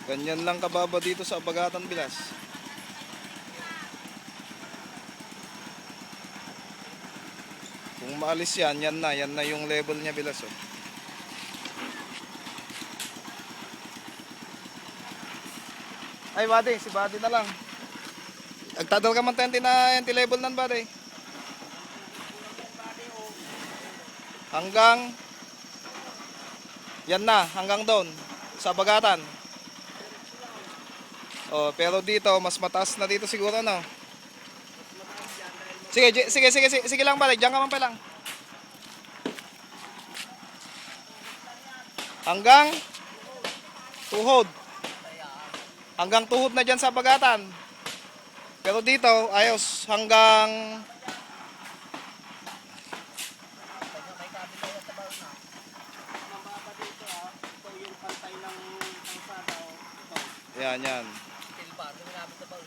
Ganyan lang kababa dito sa Bagatan Bilas. Kung maalis yan, yan na yung level niya Bilas oh. Ay buddy, si buddy na lang. Agtadal ka man tayo na level nan buddy. Hanggang yan na, hanggang doon sa Bagatan. Oh, pero dito mas mataas na dito siguro no. Sige lang balik, diyan ka man pa lang. Hanggang tuhod. Hanggang tuhod na diyan sa Bagatan. Pero dito ayos hanggang yan. Silbar, luminapit na ba?